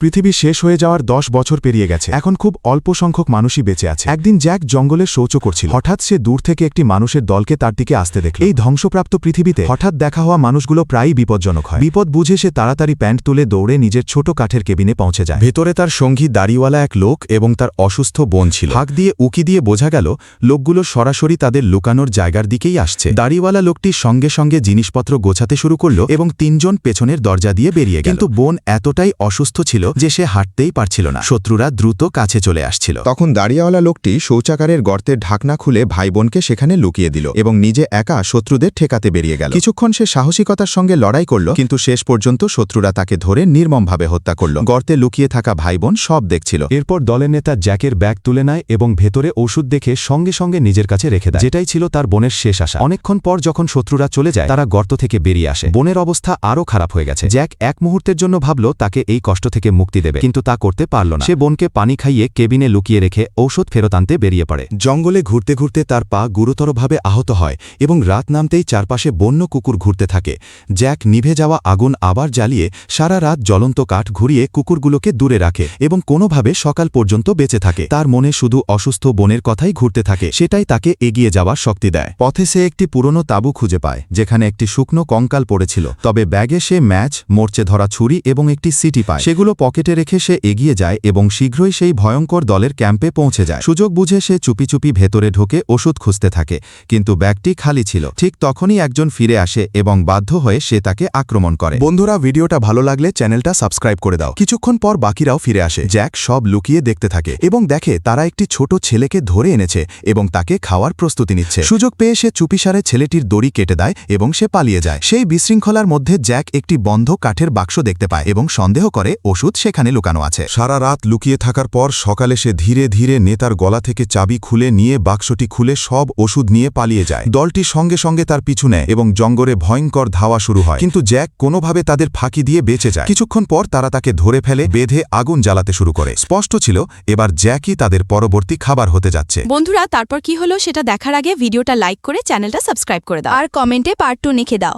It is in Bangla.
পৃথিবী শেষ হয়ে যাওয়ার 10 বছর পেরিয়ে গেছে। এখন খুব অল্প সংখ্যক মানুষই বেঁচে আছে। একদিন জ্যাক জঙ্গলে শৌচ করছিল। হঠাৎ সে দূর থেকে একটি মানুষের দলকে তার দিকে আসতে দেখল। এই ধ্বংসপ্রাপ্ত পৃথিবীতে হঠাৎ দেখা হওয়া মানুষগুলো প্রায়ই বিপজ্জনক হয়। বিপদ বুঝে সে তাড়াতাড়ি প্যান্ট তুলে দৌড়ে নিজের ছোট কাঠের কেবিনে পৌঁছে যায়। ভেতরে তার সঙ্গী দাড়িওয়ালা এক লোক এবং তার অসুস্থ বোন ছিল। হাঁক দিয়ে উকি দিয়ে বোঝা গেল লোকগুলো সরাসরি তাদের লুকানোর জায়গার দিকেই আসছে। দাড়িওয়ালা লোকটি সঙ্গে সঙ্গে জিনিসপত্র গোছাতে শুরু করল এবং 3 জন পেছনের দরজা দিয়ে বেরিয়ে গেল। কিন্তু বোন এতটাই অসুস্থ ছিল যে সে হাঁটতেই পারছিল না। শত্রুরা দ্রুত কাছে চলে আসছিল। তখন দাড়িওয়ালা লোকটি শৌচাগারের গর্তের ঢাকনা খুলে ভাই বোনকে সেখানে লুকিয়ে দিল এবং নিজে একা শত্রুদের ঠেকাতে বেরিয়ে গেল। কিছুক্ষণ সে সাহসিকতার সঙ্গে লড়াই করল, কিন্তু শেষ পর্যন্ত শত্রুরা তাকে ধরে নির্মমভাবে হত্যা করল। গর্তে লুকিয়ে থাকা ভাই বোন সব দেখছিল। এরপর দলের নেতা জ্যাকের ব্যাগ তুলে নেয় এবং ভেতরে ওষুধ দেখে সঙ্গে সঙ্গে নিজের কাছে রেখে দেয়, যেটাই ছিল তার বোনের শেষ আশা। অনেকক্ষণ পর যখন শত্রুরা চলে যায়, তারা গর্ত থেকে বেরিয়ে আসে। বোনের অবস্থা আরও খারাপ হয়ে গেছে। জ্যাক এক মুহূর্তের জন্য ভাবল তাকে এই কষ্ট থেকে মুক্তি দেবে, কিন্তু তা করতে পারল না। সে বোনকে পানি খাইয়ে কেবিনে লুকিয়ে রেখে ঔষধ ফেরত আনতে বেরিয়ে পড়ে। জঙ্গলে ঘুরতে ঘুরতে তার পা গুরুতরভাবে আহত হয় এবং রাত নামতেই চারপাশে বন্য কুকুর ঘুরতে থাকে। জ্যাক নিভে যাওয়া আগুন আবার জ্বালিয়ে সারা রাত জ্বলন্ত কাঠ ঘুরিয়ে কুকুরগুলোকে দূরে রাখে এবং কোনোভাবে সকাল পর্যন্ত বেঁচে থাকে। তার মনে শুধু অসুস্থ বোনের কথাই ঘুরতে থাকে, সেটাই তাকে এগিয়ে যাওয়ার শক্তি দেয়। পথে সে একটি পুরনো তাঁবু খুঁজে পায়, যেখানে একটি শুকনো কঙ্কাল পড়েছিল। তবে ব্যাগে সে ম্যাচ, মরচে ধরা ছুরি এবং একটি সিটি পায়। সেগুলো পকেটে রেখে সে এগিয়ে যায় এবং শীঘ্রই সেই ভয়ঙ্কর দলের ক্যাম্পে পৌঁছে যায়। সুযোগ বুঝে সে চুপি চুপি ভেতরে ঢোকে ওষুধ খুঁজতে থাকে, কিন্তু ব্যাগটি খালি ছিল। ঠিক তখনই একজন ফিরে আসে এবং বাধ্য হয়ে সে তাকে আক্রমণ করে। বন্ধুরা, ভিডিওটা ভালো লাগলে চ্যানেলটা সাবস্ক্রাইব করে দাও। কিছুক্ষণ পর বাকিরাও ফিরে আসে। জ্যাক সব লুকিয়ে দেখতে থাকে এবং দেখে তারা একটি ছোট ছেলেকে ধরে এনেছে এবং তাকে খাওয়ার প্রস্তুতি নিচ্ছে। সুযোগ পেয়ে সে চুপিসারে ছেলেটির দড়ি কেটে দেয় এবং সে পালিয়ে যায়। সেই বিশৃঙ্খলার মধ্যে জ্যাক একটি বন্ধ কাঠের বাক্স দেখতে পায় এবং সন্দেহ করে ওষুধ সেখানে লুকানো আছে। সারা রাত লুকিয়ে থাকার পর সকালে সে ধীরে ধীরে নেতার গলা থেকে চাবি খুলে নিয়ে বাক্সটি খুলে সব ওষুধ নিয়ে পালিয়ে যায়। দলটি সঙ্গে সঙ্গে তার পিছু নেয় এবং জঙ্গলে ভয়ঙ্কর ধাওয়া শুরু হয়, কিন্তু জ্যাক কোনোভাবে তাদের ফাঁকি দিয়ে বেঁচে যায়। কিছুক্ষণ পর তারা তাকে ধরে ফেলে বেঁধে আগুন জ্বালাতে শুরু করে। স্পষ্ট ছিল এবার জ্যাকই তাদের পরবর্তী খাবার হতে যাচ্ছে। বন্ধুরা, তারপর কি হলো সেটা দেখার আগে ভিডিওটা লাইক করে চ্যানেলটা সাবস্ক্রাইব করে দাও আর কমেন্টে পার্ট 2 লিখে দাও।